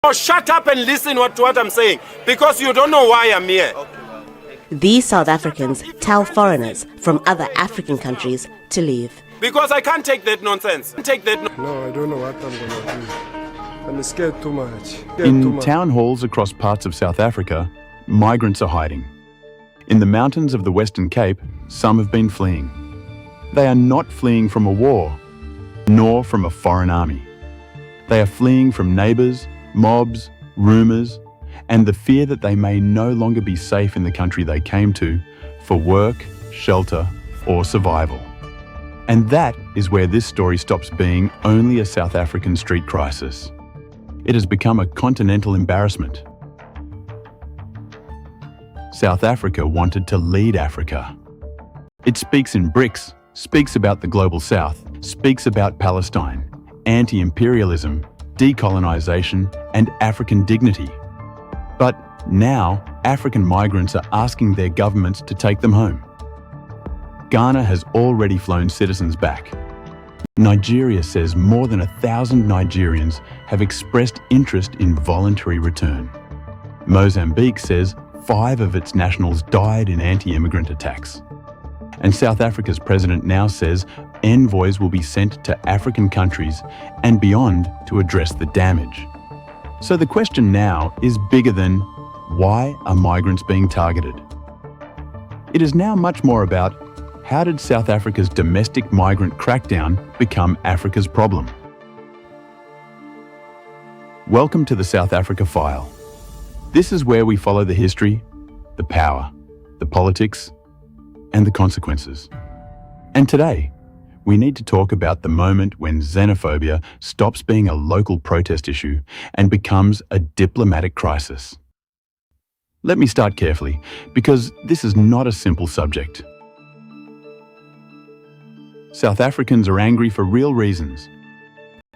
Oh, shut up and listen to what I'm saying, because you don't know why I'm here. These South Africans tell foreigners from other African countries to leave. Because I can't take that nonsense. No, I don't know what I'm going to do. I'm scared too much. In town halls across parts of South Africa, migrants are hiding. In the mountains of the Western Cape, some have been fleeing. They are not fleeing from a war, nor from a foreign army. They are fleeing from neighbours, mobs, rumours, and the fear that they may no longer be safe in the country they came to for work, shelter, or survival. And that is where this story stops being only a South African street crisis. It has become a continental embarrassment. South Africa wanted to lead Africa. It speaks in BRICS, speaks about the Global South, speaks about Palestine, anti-imperialism, decolonisation, and African dignity. But now, African migrants are asking their governments to take them home. Ghana has already flown citizens back. Nigeria says more than 1,000 Nigerians have expressed interest in voluntary return. Mozambique says 5 of its nationals died in anti-immigrant attacks. And South Africa's president now says envoys will be sent to African countries and beyond to address the damage. So the question now is bigger than why are migrants being targeted? It is now much more about how did South Africa's domestic migrant crackdown become Africa's problem? Welcome to the South Africa File. This is where we follow the history, the power, the politics, and the consequences. And today, we need to talk about the moment when xenophobia stops being a local protest issue and becomes a diplomatic crisis. Let me start carefully, because this is not a simple subject. South Africans are angry for real reasons.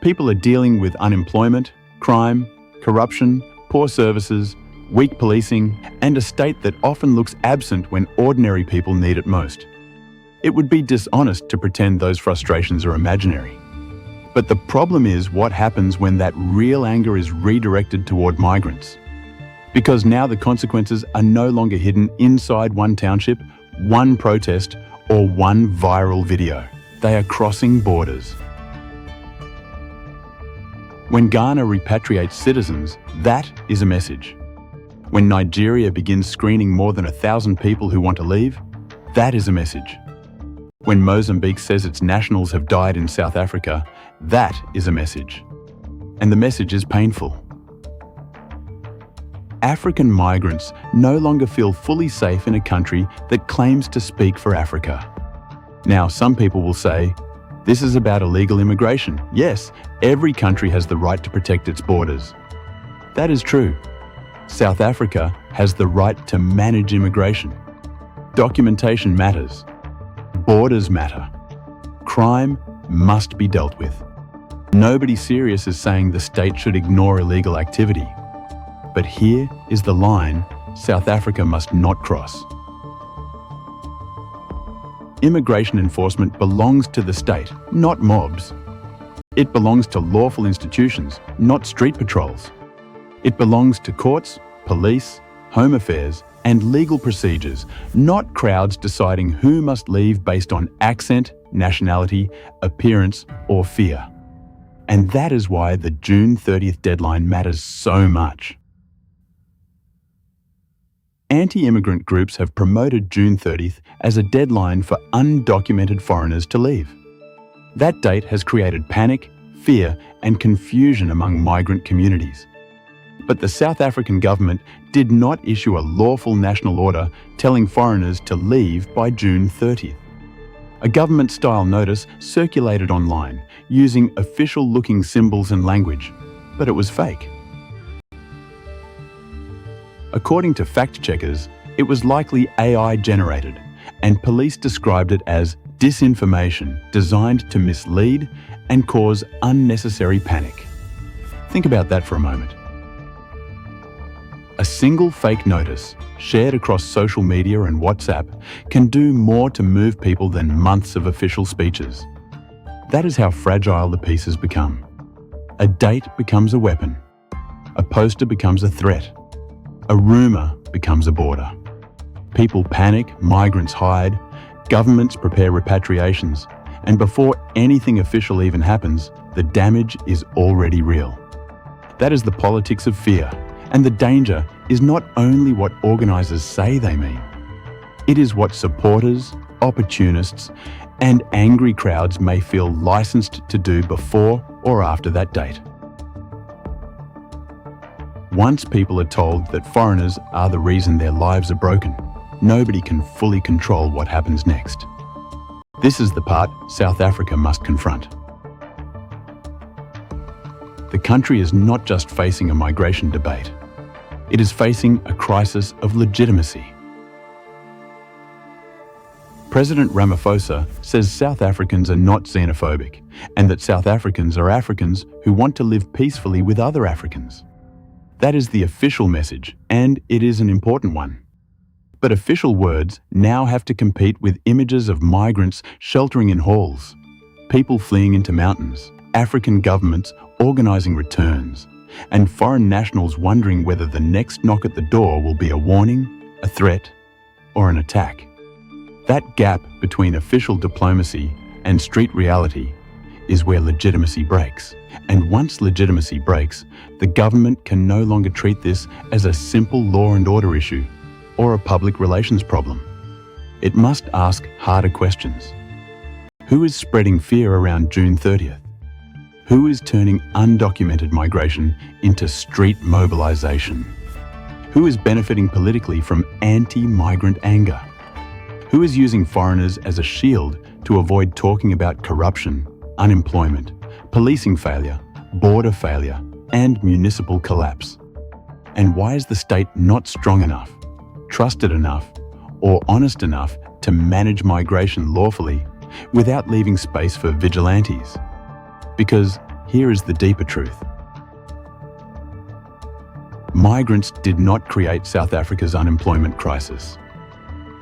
People are dealing with unemployment, crime, corruption, poor services, weak policing, and a state that often looks absent when ordinary people need it most. It would be dishonest to pretend those frustrations are imaginary. But the problem is what happens when that real anger is redirected toward migrants. Because now the consequences are no longer hidden inside one township, one protest, or one viral video. They are crossing borders. When Ghana repatriates citizens, that is a message. When Nigeria begins screening more than 1,000 people who want to leave, that is a message. When Mozambique says its nationals have died in South Africa, that is a message. And the message is painful. African migrants no longer feel fully safe in a country that claims to speak for Africa. Now, some people will say, this is about illegal immigration. Yes, every country has the right to protect its borders. That is true. South Africa has the right to manage immigration. Documentation matters. Borders matter. Crime must be dealt with. Nobody serious is saying the state should ignore illegal activity. But here is the line South Africa must not cross. Immigration enforcement belongs to the state, not mobs. It belongs to lawful institutions, not street patrols. It belongs to courts, police, home affairs, and legal procedures, not crowds deciding who must leave based on accent, nationality, appearance, or fear. And that is why the June 30th deadline matters so much. Anti-immigrant groups have promoted June 30th as a deadline for undocumented foreigners to leave. That date has created panic, fear, and confusion among migrant communities. But the South African government did not issue a lawful national order telling foreigners to leave by June 30th. A government-style notice circulated online using official-looking symbols and language, but it was fake. According to fact-checkers, it was likely AI-generated, and police described it as disinformation designed to mislead and cause unnecessary panic. Think about that for a moment. A single fake notice, shared across social media and WhatsApp, can do more to move people than months of official speeches. That is how fragile the peace has become. A date becomes a weapon. A poster becomes a threat. A rumour becomes a border. People panic, migrants hide, governments prepare repatriations, and before anything official even happens, the damage is already real. That is the politics of fear, and the danger is not only what organisers say they mean. It is what supporters, opportunists, and angry crowds may feel licensed to do before or after that date. Once people are told that foreigners are the reason their lives are broken, nobody can fully control what happens next. This is the part South Africa must confront. The country is not just facing a migration debate. It is facing a crisis of legitimacy. President Ramaphosa says South Africans are not xenophobic and that South Africans are Africans who want to live peacefully with other Africans. That is the official message, and it is an important one. But official words now have to compete with images of migrants sheltering in halls, people fleeing into mountains, African governments organising returns, and foreign nationals wondering whether the next knock at the door will be a warning, a threat, or an attack. That gap between official diplomacy and street reality is where legitimacy breaks. And once legitimacy breaks, the government can no longer treat this as a simple law and order issue or a public relations problem. It must ask harder questions. Who is spreading fear around June 30th? Who is turning undocumented migration into street mobilisation? Who is benefiting politically from anti-migrant anger? Who is using foreigners as a shield to avoid talking about corruption, unemployment, policing failure, border failure, and municipal collapse? And why is the state not strong enough, trusted enough, or honest enough to manage migration lawfully without leaving space for vigilantes? Because here is the deeper truth. Migrants did not create South Africa's unemployment crisis.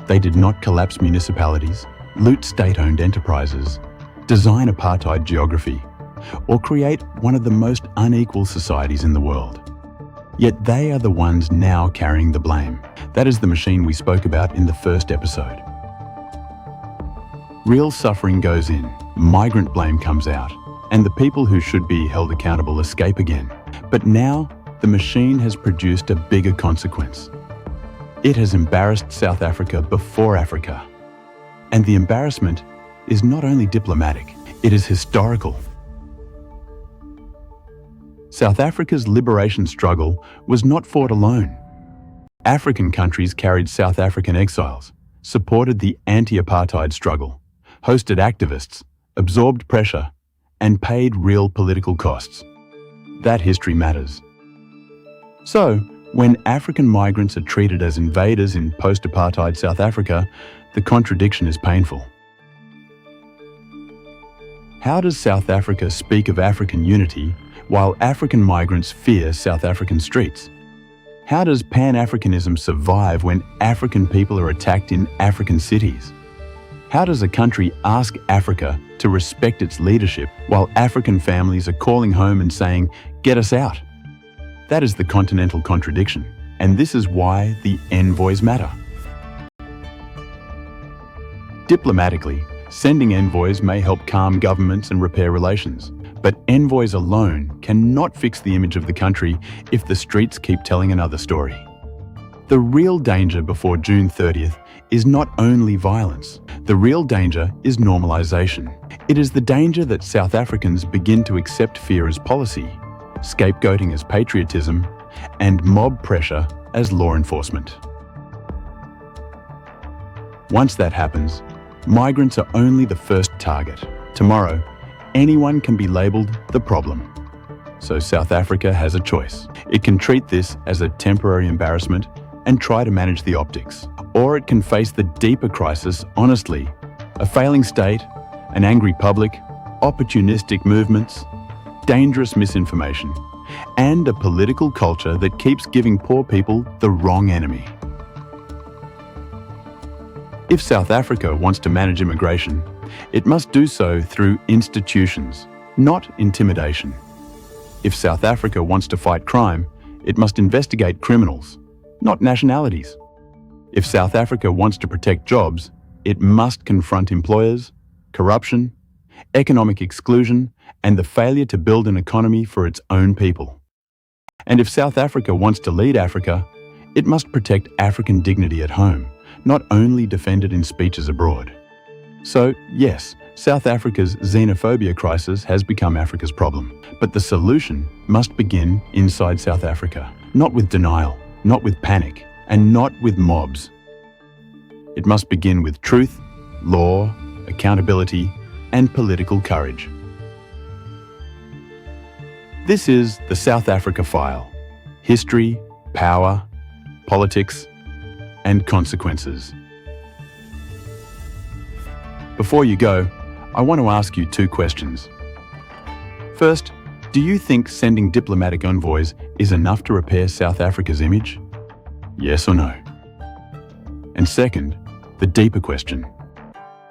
They did not collapse municipalities, loot state-owned enterprises, design apartheid geography, or create one of the most unequal societies in the world. Yet they are the ones now carrying the blame. That is the machine we spoke about in the first episode. Real suffering goes in, migrant blame comes out, and the people who should be held accountable escape again. But now, the machine has produced a bigger consequence. It has embarrassed South Africa before Africa. And the embarrassment is not only diplomatic, it is historical. South Africa's liberation struggle was not fought alone. African countries carried South African exiles, supported the anti-apartheid struggle, hosted activists, absorbed pressure, and paid real political costs. That history matters. So, when African migrants are treated as invaders in post-apartheid South Africa, the contradiction is painful. How does South Africa speak of African unity while African migrants fear South African streets? How does Pan-Africanism survive when African people are attacked in African cities? How does a country ask Africa to respect its leadership while African families are calling home and saying, "Get us out"? That is the continental contradiction, and this is why the envoys matter. Diplomatically, sending envoys may help calm governments and repair relations, but envoys alone cannot fix the image of the country if the streets keep telling another story. The real danger before June 30th is not only violence. The real danger is normalization. It is the danger that South Africans begin to accept fear as policy, scapegoating as patriotism, and mob pressure as law enforcement. Once that happens, migrants are only the first target. Tomorrow, anyone can be labelled the problem. So South Africa has a choice. It can treat this as a temporary embarrassment and try to manage the optics. Or it can face the deeper crisis honestly. A failing state, an angry public, opportunistic movements, dangerous misinformation, and a political culture that keeps giving poor people the wrong enemy. If South Africa wants to manage immigration, it must do so through institutions, not intimidation. If South Africa wants to fight crime, It must investigate criminals, not nationalities. If South Africa wants to protect jobs, it must confront employers, corruption, economic exclusion, and the failure to build an economy for its own people. And if South Africa wants to lead Africa, it must protect African dignity at home, not only defend it in speeches abroad. So, yes, South Africa's xenophobia crisis has become Africa's problem, but the solution must begin inside South Africa, not with denial, not with panic, and not with mobs. It must begin with truth, law, accountability, and political courage. This is the South Africa File: history, power, politics, and consequences. Before you go, I want to ask you two questions. First, do you think sending diplomatic envoys is enough to repair South Africa's image? Yes or no? And second, the deeper question: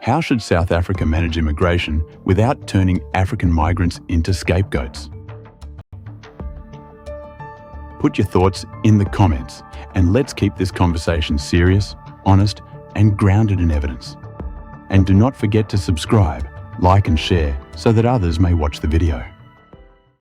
how should South Africa manage immigration without turning African migrants into scapegoats? Put your thoughts in the comments, and let's keep this conversation serious, honest, and grounded in evidence. And do not forget to subscribe, like and share so that others may watch the video.